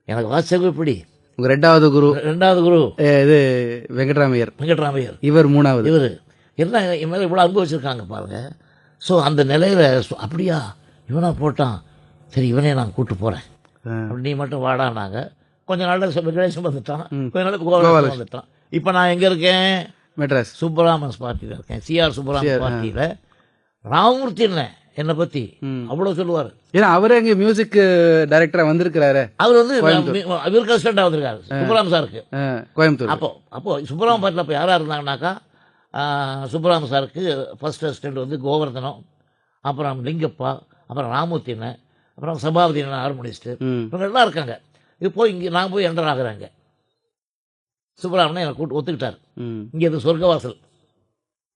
எனக்கு வாசகம் இப்படி. உங்கள் ரெண்டாவது குரு இது வெங்கட்ராமையர். இவர் 3வது. இவர் என்ன என் மேலே இவ்வளோ அன்பு வச்சுருக்காங்க பாருங்க. ஸோ அந்த நிலையில் அப்படியா இவனா போட்டான், சரி இவனே நான் கூப்பிட்டு போகிறேன், அப்படி நீ மட்டும் வாடானாங்க. கொஞ்ச நாள் வெங்கடேசன் வந்துட்டான், கொஞ்ச நாள் கோபாலகிருஷ்ணன் வந்துட்டான். இப்போ நான் எங்கே இருக்கேன்? மெட்ராஸ் சுப்பராமன்ஸ் பார்ட்டியில் இருக்கேன். சிஆர் சுப்பராமன் பார்ட்டியில். ராமமூர்த்தி என்னை பற்றி அவ்வளோ சொல்லுவார். ஏன்னா அவரே இங்கே மியூசிக் டைரக்டராக வந்திருக்கிறாரு. அவர் வந்து இவருக்கு அசிஸ்டண்டாக வந்திருக்காரு சுப்பராமன் சாருக்கு கோயம்புத்தூர். அப்போ சுப்பராமன் பார்ட்டியில் இப்போ யாராக இருந்தாங்கனாக்கா சுப்பராமன் சாருக்கு ஃபர்ஸ்ட் அசிஸ்டண்ட் வந்து கோவர்தனம், அப்புறம் லிங்கப்பா, அப்புறம் ராமூர்த்தி அண்ணன், அப்புறம் சபாபதி அண்ணன் ஹார்மோனிஸ்ட்டு, இவங்க எல்லாம் இருக்காங்க. இப்போ இங்கே நான் போய் என்டர் ஆகுறாங்க. சுப்பராமன் என்னை கூட்டு ஒத்துக்கிட்டார். இங்கே இது சொர்க்கவாசல்,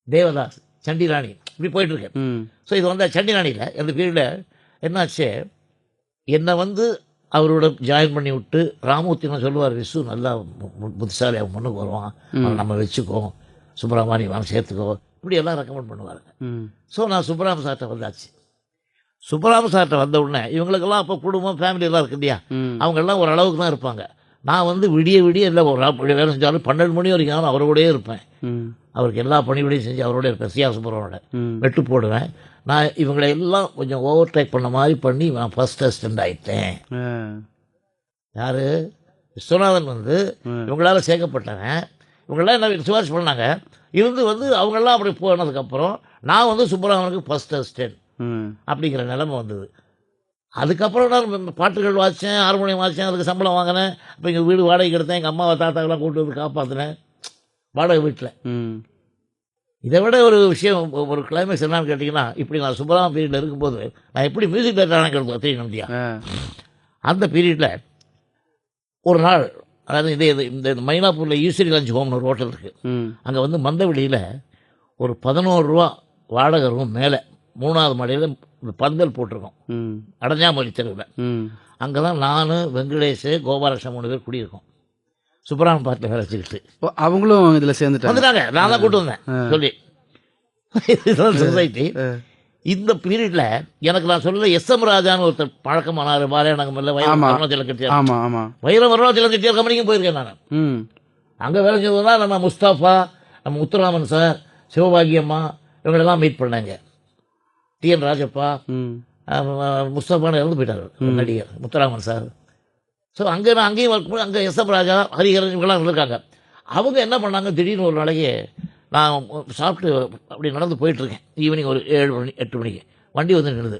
தேவதாஸ், சண்டிராணி இப்படி போயிட்டுருக்கேன். ஸோ இது வந்து சண்டிராணியில் அந்த பீரியடில் என்னாச்சு, என்னை வந்து அவரோட ஜாயின் பண்ணி விட்டு ராமூர்த்தின்னு சொல்லுவார், விசு நல்லா புத்திசாலி, அவன் முன்னுக்கு வருவான், அவன் நம்ம வச்சுக்கோ, சுப்பராமணி அவன் சேர்த்துக்கோ, இப்படி எல்லாம் ரெக்கமெண்ட் பண்ணுவாருங்க. ஸோ நான் சுப்பராம சார்கிட்ட வந்தாச்சு. சுப்பராம சார்கிட்ட வந்த உடனே இவங்களுக்கெல்லாம் அப்போ குடும்பம் ஃபேமிலியெல்லாம் இருக்கு இல்லையா, அவங்கெல்லாம் ஒரு அளவுக்கு தான் இருப்பாங்க. நான் வந்து விடிய இல்லை ஒரு வேலை செஞ்சாலும் 12 மணி வரைக்கும் அவரோடயே இருப்பேன். அவருக்கு எல்லா பணிவிடையும் செஞ்சு அவரோட இருப்பேன். சிஆர் சுப்பராமனோட வெட்டு போடுவேன். நான் இவங்களை எல்லாம் கொஞ்சம் ஓவர் டேக் பண்ண மாதிரி பண்ணி நான் ஃபர்ஸ்ட் அசிஸ்டண்ட் ஆகிட்டேன். யார்? விஸ்வநாதன் வந்து இவங்களால சேர்க்கப்பட்டவன். இவங்களாம் என்ன சிபாரிசு பண்ணாங்க. இருந்து வந்து அவங்கெல்லாம் அப்படி போனதுக்கப்புறம் நான் வந்து சுப்பராமனுக்கு ஃபர்ஸ்ட் அசிஸ்டண்ட் அப்படிங்கிற நிலைமை வந்தது. அதுக்கப்புறம் நான் பாட்டுகள் வாசித்தேன், ஹார்மோனியம் வாசித்தேன், அதுக்கு சம்பளம் வாங்கினேன். இப்போ எங்கள் வீடு வாடகைக்கு எடுத்தேன், எங்கள் அம்மாவை தாத்தாக்கெல்லாம் கூட்டு வந்து காப்பாற்றினேன் வாடகை வீட்டில். இதை விட ஒரு விஷயம், ஒரு கிளைமேக்ஸ் என்னன்னு கேட்டிங்கன்னா, இப்படி நான் சுப்பராம பீரியடில் இருக்கும்போது நான் எப்படி மியூசிக் டைரக்டரான தெரியும் நம்பியா. அந்த பீரியடில் ஒரு நாள், அதாவது இந்த மயிலாப்பூரில் ஈஸ்வரி லஞ்ச் ஹோம்னு ஒரு ஹோட்டல் இருக்குது. அங்கே வந்து மந்தவெளியில் ஒரு 11 ரூபா வாடகை ரூம் மேலே 3வது மாடியில் ஒரு பந்தல் போட்டிருக்கோம், அடஞ்சாமொழி தெருவில். அங்கே தான் நான், வெங்கடேஷ், கோபாலகிருஷ்ணன் 3 பேர் குடியிருக்கோம். சுப்பராமன் பார்ட்டில் வேலை வச்சுக்கிட்டு அவங்களும் இதில் சேர்ந்துட்டாங்க. நான் தான் கூட்டு வந்தேன் சொல்லி. சொசைட்டி இந்த பீரியடில் எனக்கு நான் சொல்ல எஸ்.எம். ராஜான்னு ஒருத்தர் பழக்கமானார். பாலையனகமில் வைரம் அருணாச்சலம் கட்டியார், வைரம் அருணாச்சலம் கட்டியார் கம்பெனிக்கும் போயிருக்கேன் நான். அங்கே வேலை செஞ்சது தான் நம்ம முஸ்தாஃபா, நம்ம முத்துராமன் சார், சிவபாகியம்மா, இவங்களெல்லாம் மீட் பண்ணாங்க. டி.என். ராஜப்பா, முஸ்தாஃபான்னு இறந்து போயிட்டார் நடிகர் முத்துராமன் சார். ஸோ அங்கேயும் அங்கே எஸ்.எம். ராஜா, ஹரிஹரன் இவங்கெல்லாம் இருந்திருக்காங்க. அவங்க என்ன பண்ணாங்க, திடீர்னு ஒரு நாளைக்கு நான் சாப்பிட்டு அப்படி நடந்து போயிட்டுருக்கேன். ஈவினிங் ஒரு 7 மணி 8 மணிக்கு வண்டி வந்து நின்றுது.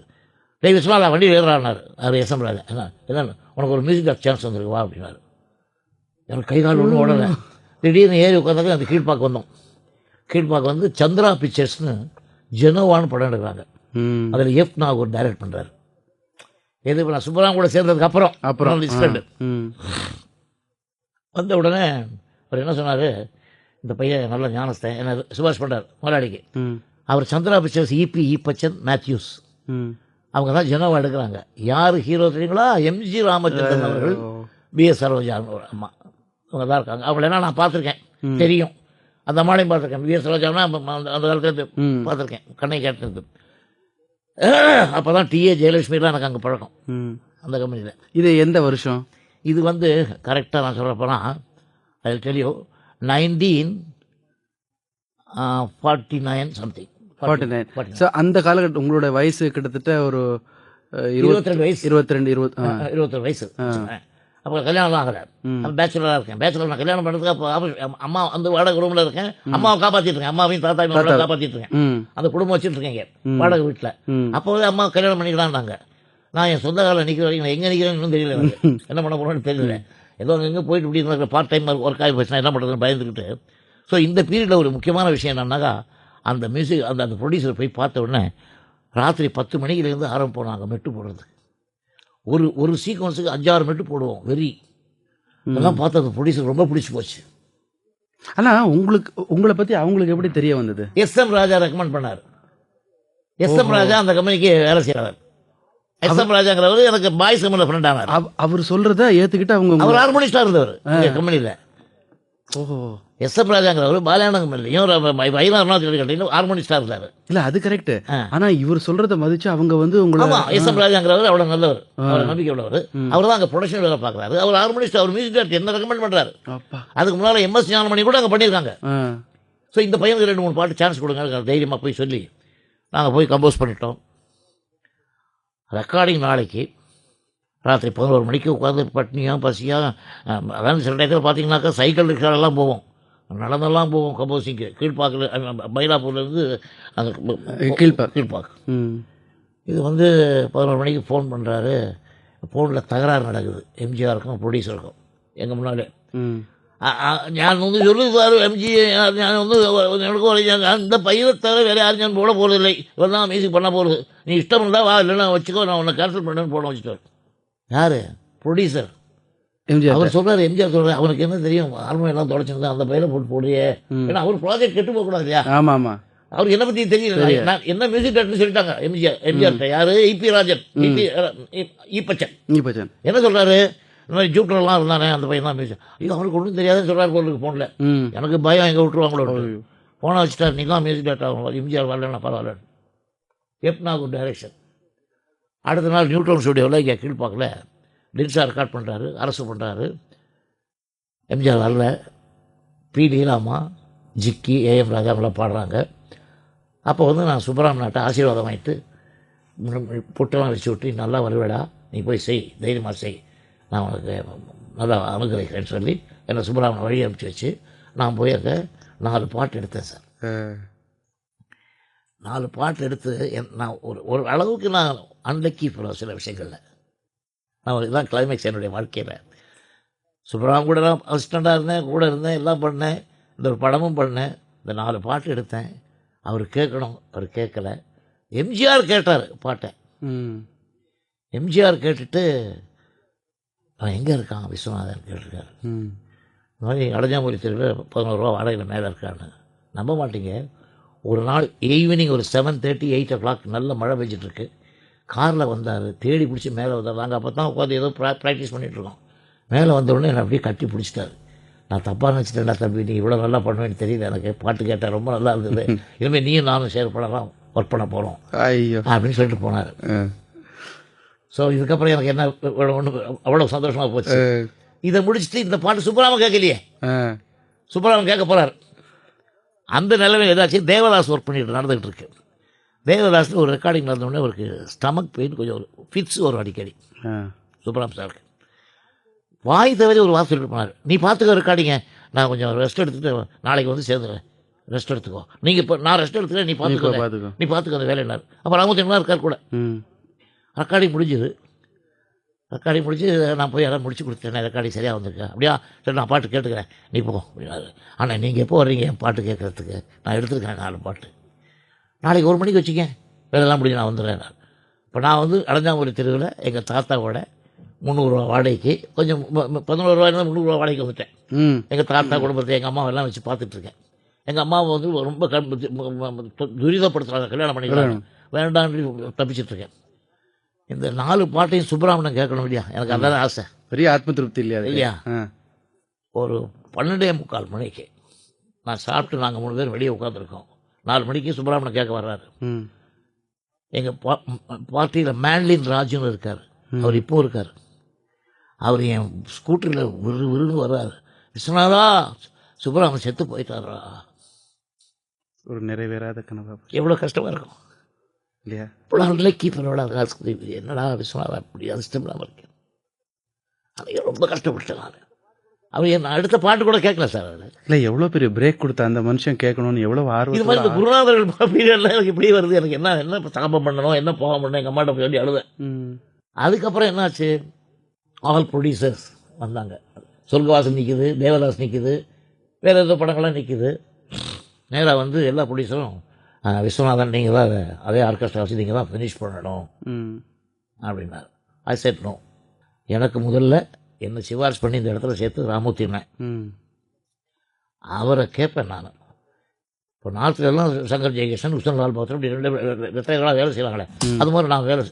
டேய் விஸ்வநாதா வண்டி ஏறானார் அவர் எஸ்.எம். ராஜா. என்ன உனக்கு ஒரு மியூசிக் சான்ஸ் வந்துருக்கு வா அப்படின்னாரு. எனக்கு கை கால் ஒன்றும் உடனே திடீர்னு ஏறி உட்காந்தாக்க அந்த கீழ்பாக்கு வந்தோம். கீழ்பாக்கு வந்து சந்திரா பிக்சர்ஸ்னு ஜெனோவான்னு படம் எடுக்கிறாங்க. அதில் எஃப் நாகூர் டைரக்ட் பண்ணுறாரு. எது இப்போ நான் சுப்பராமன் கூட சேர்ந்ததுக்கு அப்புறம் லிஸ்ட் வந்த உடனே அவர் என்ன சொன்னார், இந்த பையன் நல்ல ஞானஸ்தன் என்ன சுபாஷ் பண்ணுறார் முதலாளிக்கு. அவர் சந்திரா பிக்சர்ஸ் இபி ஈப்பச்சன் மேத்யூஸ் அவங்க தான் ஜெனோவா எடுக்கிறாங்க. யார் ஹீரோ தெரியுங்களா? எம்ஜி ராமச்சந்திரன் அவர்கள், பிஎஸ் சரோஜான்னு ஒரு அம்மா, அவங்க தான் இருக்காங்க. அவங்கள என்ன நான் பார்த்துருக்கேன், தெரியும். அந்த அம்மாளையும் பார்த்துருக்கேன். பிஎஸ் சரோஜானா அந்த காலத்துல பார்த்துருக்கேன், கண்ணை கேட்டிருக்கு. அப்போ தான் டி.ஏ. ஜெயலட்சுமிலாம் எனக்கு அங்கே பழக்கம் அந்த கம்பெனியில். இது எந்த வருஷம்? இது வந்து கரெக்டாக நான் சொல்கிறப்போனா I will tell you 1949 something. 49. So அந்த காலகட்டம் உங்களோட வயசு கிட்டத்தட்ட ஒரு 22 வயசு. 21 வயசு. அப்போ கல்யாணம் ஆகலை, அப்போ பேச்சுலராக இருக்கேன். பேச்சுலர் நான் கல்யாணம் பண்ணுறதுக்கு அப்போ அம்மா அந்த வாடகை ரூமில் இருக்கேன். அம்மாவை காப்பாற்றிட்டு இருக்கேன், அம்மாவையும் தாத்தாவையும் காப்பாற்றிட்டு இருக்கேன். அந்த குடும்பம் வச்சுட்டு இருக்கேங்க வாடகை வீட்டில். அப்போ அம்மா கல்யாணம் பண்ணிக்கலான்னாங்க. நான் என் சொந்த காலில் நிற்கிற வரைக்கும் நான் எங்கே நிற்கிறேன்னு இன்னும் தெரியல, என்ன பண்ண போகிறேன்னு தெரியல. ஏதோ எங்கே போயிட்டு இப்படி இருக்கிற பார்ட் டைம் ஒர்க் ஆகி போச்சுன்னா என்ன பண்ணுறதுன்னு பயந்துக்கிட்டு. ஸோ இந்த பீரியடில் ஒரு முக்கியமான விஷயம் என்னன்னாக்கா, அந்த மியூசிக் அந்த ப்ரொடியூசர் போய் பார்த்த உடனே ராத்திரி 10 மணிக்கிலேருந்து ஆரம்பிப்போம் நாங்கள் மெட்டு போடுறது. ஒரு சீக்வன்ஸுக்கு 5-6 மெட்டு போடுவோம். இதெல்லாம் பார்த்து அந்த ப்ரொடியூசர் ரொம்ப பிடிச்சி போச்சு. ஆனால் உங்களை பற்றி அவங்களுக்கு எப்படி தெரிய வந்தது? எஸ்.எம். ராஜா ரெக்கமெண்ட் பண்ணார். எஸ்.எம். ராஜா அந்த கம்பெனிக்கு வேலை செய்கிறார். எஸ்.எம். ராஜாங்கிறவர் எனக்கு பாய்ஸ் கம்பெனியில் ஃப்ரெண்ட் ஆனார். அவர் சொல்கிறத ஏற்றுக்கிட்டு அவர் ஹார்மோனிஸ்டாக இருந்தவர் கம்பெனியில். ஓஹோ. எஸ்.எம். ராஜாங்கிறவர் பாலையானகமில்லையும் வைரம் அருணாச்சலம் கட்டிலும் ஹார்மோனிஸ்டாக இருந்தார். இல்லை அது கரெக்டு. ஆனால் இவர் சொல்கிறத மதிச்சு அவங்க வந்து எஸ்.எம். ராஜாங்கிறவர் அவ்வளோ நல்லவர், அவர் நம்பிக்கை உள்ளவர். அவர் தான் அங்கே ப்ரொடக்ஷன் வேலை பார்க்குறாரு. அவர் ஹார்மோனிஸ்ட், அவர் மியூசிக் டைரக்டர் என்ன ரெக்கமெண்ட் பண்ணுறாரு. அதுக்கு முன்னால் எம்.எஸ். ஞானமணி கூட அங்கே பண்ணியிருக்காங்க. ஸோ இந்த பையனுக்கு 2-3 பாட்டு சான்ஸ் கொடுங்க தைரியமாக போய் சொல்லி நாங்கள் போய் கம்போஸ் பண்ணிட்டோம். ரெக்கார்டிங் நாளைக்கு ராத்திரி 11 மணிக்கு உட்காந்து பட்னியாக பசியாக, அதாவது சில டயத்தில் பார்த்தீங்கன்னாக்கா சைக்கிள் ரிக்ஷாலெல்லாம் போவோம், நடந்தெல்லாம் போவோம் கம்போசிங்க்கு. கீழ்ப்பாக்கில் மயிலாப்பூர்லேருந்து அந்த கீழ்ப்பாக்கு. இது வந்து 11 மணிக்கு ஃபோன் பண்ணுறாரு. ஃபோனில் தகராறு நடக்குது எம்ஜிஆருக்கும் ப்ரொடியூசருக்கும் எங்கள் முன்னாலே. ഞാൻ ഒന്ന് ചൊല്ലു സാർ MG, ഞാൻ ഒന്ന് எனக்கு ஒரு அந்த பையனை தவிர வேறு யாரும் நான் போட போகிறதில்லை, இவர் தான் மியூசிக் பண்ண போகிறது, நீ இஷ்டம் இருந்தால் வா, இல்லைன்னா வச்சுக்கோ, நான் உன்னை கேன்சல் பண்ணேன்னு போட வச்சுட்டார். யார்? ப்ரொடியூசர் எம்ஜிஆர். அவர் சொல்கிறார், எம்ஜிஆர் சொல்கிறார், அவனுக்கு என்ன தெரியும், ஹார்மோனியம் எல்லாம் தொலைச்சிருந்தா அந்த பையனை போட்டு போடுறியே, ஏன்னா அவர் ப்ராஜெக்ட் கெட்டு போகக்கூடாது இல்லையா. ஆமாம் ஆமாம். அவருக்கு என்ன பற்றி தெரியல. நான் என்ன மியூசிக் டேரக்டர்னு சொல்லிட்டாங்க எம்ஜிஆர்கிட்ட. யார்? ஈபி ராஜன், ஈப்பச்சன். என்ன சொல்கிறாரு, இந்த மாதிரி ஜூப்டர்லாம் இருந்தானே அந்த பையன் தான் மியூசிக். ஐயோ அவனுக்கு ஒன்றும் தெரியாதுன்னு சொல்கிறார் போலுக்கு ஃபோனில். எனக்கு பயம், எங்கே விட்டுருவாங்களோ. ஃபோனை வச்சுட்டார், நீ தான் மியூசிக் டேரக்டர் ஆகும், எம்ஜிஆர் வரலன்னா பரவாயில்ல. எப்னாகு டைரக்ஷன். அடுத்த நாள் நியூட்ரன் ஸ்டுடியோவில் இங்கே கீழ்ப்பாக்கில் லின்ஸா ரெக்கார்ட் பண்ணுறாரு, அரசு பண்ணுறாரு. எம்ஜிஆர் வரல. பி லீலாமா, ஜிக்கி, ஏஎம் ராஜா அவங்களாம் பாடுறாங்க. அப்போ வந்து நான் சுப்பராமனாட்ட ஆசீர்வாதம் வாங்கிட்டு புட்டெல்லாம் வச்சு விட்டு, நல்லா வருவேடா, நீ போய் செய், தைரியமாக செய், நான் உனக்கு நல்லா அனுகிரகிக்கிறேன்னு சொல்லி என்னை சுப்பராமன் வழி அனுப்பிச்சி வச்சு நான் போய் அங்கே 4 பாட்டு எடுத்தேன் சார். 4 பாட்டு எடுத்து நான் ஒரு அளவுக்கு நான் அன்லக்கி போகிறேன் சில விஷயங்களில். நான் இதுதான் கிளைமேக்ஸ் என்னுடைய வாழ்க்கையில். சுப்பராமன் கூட நான் அசிஸ்டண்ட்டாக இருந்தேன், கூட இருந்தேன், எல்லாம் பண்ணேன், இந்த ஒரு படமும் பண்ணேன். இந்த 4 பாட்டு எடுத்தேன். அவர் கேட்கணும், அவர் கேட்கல. எம்ஜிஆர் கேட்டார் பாட்டை. எம்ஜிஆர் கேட்டுட்டு அவன் எங்கே இருக்கான் விஸ்வநாதன் கேட்டிருக்காரு. இந்த மாதிரி அடைஞ்சாமொழி தெருவில் 11 ரூபா வாடகையில் மேலே இருக்கான்னு. நம்ப மாட்டீங்க, ஒரு நாள் ஈவினிங் ஒரு 7:30 8 o'clock நல்ல மழை பெஞ்சிட்ருக்கு. காரில் வந்தார், தேடி பிடிச்சி மேலே வந்தார். நாங்கள் அப்போ தான் உட்காந்து ஏதோ ப்ராக்டிஸ் பண்ணிகிட்ருக்கோம். மேலே வந்தவுடனே என்னை அப்படியே கட்டி பிடிச்சிட்டாரு. நான் தப்பாக நினச்சிட்டேன்டா தம்பி, நீ இவ்வளோ நல்லா பண்ணுவேன்னு தெரியல எனக்கு, பாட்டு கேட்டேன், ரொம்ப நல்லா இருந்தது, இனிமேல் நீயும் நானும் ஷேர் பண்ணலாம், ஒர்க் பண்ண போகிறோம் அப்படின்னு சொல்லிட்டு போனார். ஸோ இதுக்கப்புறம் எனக்கு என்ன ஒன்று அவ்வளோ சந்தோஷமாக போச்சு. இதை முடிச்சுட்டு இந்த பாட்டு சுப்பராமன் கேட்கலையே, சுப்பராமன் கேட்க போகிறார். அந்த நிலைமை ஏதாச்சும் தேவதாஸ் ஒர்க் பண்ணிட்டு நடந்துகிட்டு இருக்கு. தேவதாஸில் ஒரு ரெக்கார்டிங் நடந்தோடனே அவருக்கு ஸ்டமக் பெயின், கொஞ்சம் ஒரு ஃபிட்ஸ் வரும் அடிக்கடி சுப்பராமன் சாருக்கு. வாய் தவிர ஒரு வார்த்தை சொல்லிட்டு போனார், நீ பார்த்துக்க ரெக்கார்டிங்க, நான் கொஞ்சம் ரெஸ்ட் எடுத்துகிட்டு நாளைக்கு வந்து சேர்ந்துவேன், ரெஸ்ட் எடுத்துக்கோ, நீங்கள் இப்போ நான் ரெஸ்ட் எடுத்துக்கிறேன், நீ பார்த்துக்கோ அந்த வேலையினார். அப்போ ராமச்சந்திரனா இருக்கார் கூட. ரெக்கார்டிங் முடிஞ்சுது. ரெக்கார்டிங் முடிஞ்சு நான் போய் யாராவது முடிச்சு கொடுத்தேன், ரெக்கார்டிங் சரியாக வந்திருக்கேன். அப்படியா, சரி நான் பாட்டு கேட்டுக்கிறேன், நீ போ அப்படின்னாரு. ஆனால் நீங்கள் எப்போ வர்றீங்க என் பாட்டு கேட்குறதுக்கு? நான் எடுத்துருக்கேன் 4 பாட்டு, நாளைக்கு 1 மணிக்கு வச்சுக்க, வேலையெல்லாம் முடிஞ்சு நான் வந்துடுறேன். இப்போ நான் வந்து அடைஞ்சாமொழி தெருவில் எங்கள் தாத்தாவோட 300 ரூபா வாடகைக்கு, கொஞ்சம் 11 ரூபாய்னா 300 ரூபா வாடகைக்கு வந்துட்டேன். எங்கள் தாத்தா குடும்பத்தை எங்கள் அம்மாவெல்லாம் வச்சு பார்த்துட்ருக்கேன். எங்கள் அம்மாவை வந்து ரொம்ப துரிதப்படுத்துகிறாங்க, கல்யாணம் பண்ணிக்கிறாங்க, வேண்டான்னு தப்பிச்சிட்ருக்கேன். இந்த 4 பாட்டையும் சுப்பராமன் கேட்கணும் இல்லையா, எனக்கு அதான் ஆசை. பெரிய ஆத்ம திருப்தி இல்லையா இல்லையா? ஒரு 12:45 மணிக்கு நான் சாப்பிட்டு நாங்கள் 3 பேர் வெளியே உட்காந்துருக்கோம். 4 மணிக்கு சுப்பராமன் கேட்க வர்றாரு. எங்கள் பார்ட்டியில் மேன்லின் ராஜுன்னு இருக்கார், அவர் இப்போ இருக்கார். அவர் என் ஸ்கூட்டரில் விருன்னு வர்றாரு, விஸ்வநாதா சுப்பராமன் செத்து போயிட்டாரா. ஒரு நிறைவேறாத கனவா, எவ்வளோ கஷ்டமாக இருக்கும் இல்லையா? கீப்பரோட என்னடா விஸ்வநாதா அப்படி அதிர்ஷ்டம் இல்லாமல் இருக்கேன். அன்றைக்கி ரொம்ப கஷ்டப்பட்டேன் நான். அவர் என்ன அடுத்த பாட்டு கூட கேட்கல சார். அவர் இல்லை, எவ்வளோ பெரிய பிரேக் கொடுத்த அந்த மனுஷன் கேட்கணும்னு எவ்வளோ ஆர்வம். இது மாதிரி இந்த குருநாதர்கள் பீரியட்லாம் எனக்கு இப்படி வருது, எனக்கு என்ன சாபம் பண்ணணும், என்ன போகம் பண்ணணும், எங்கள் அம்மாட்ட போய் சொல்லி அழுதேன். அதுக்கப்புறம் என்னாச்சு, ஆல் ப்ரொடியூசர்ஸ் வந்தாங்க. சொர்க்கவாசன் நிற்கிது, தேவதாஸ் நிற்கிது, வேறு ஏதோ படங்கள்லாம் நிற்கிது. நேராக வந்து எல்லா ப்ரொடியூசரும் விஸ்வநாதன் நீங்கள் தான் அதே ஆர்கெஸ்ட்ரா வச்சு நீங்கள் தான் ஃபினிஷ் பண்ணணும் அப்படின்னாரு. அது சேர்த்தணும். எனக்கு முதல்ல என்னை சிபாரிசு பண்ணி இந்த இடத்துல சேர்த்து ராமூர்த்தினேன். அவரை கேட்பேன் நான். இப்போ நார்த்துலலாம் சங்கர் ஜெயகிருஷ்ணன், உஷன் லால் பகதூர் இப்படி 2 வேலை செய்வாங்களே, அது மாதிரி நான் வேலை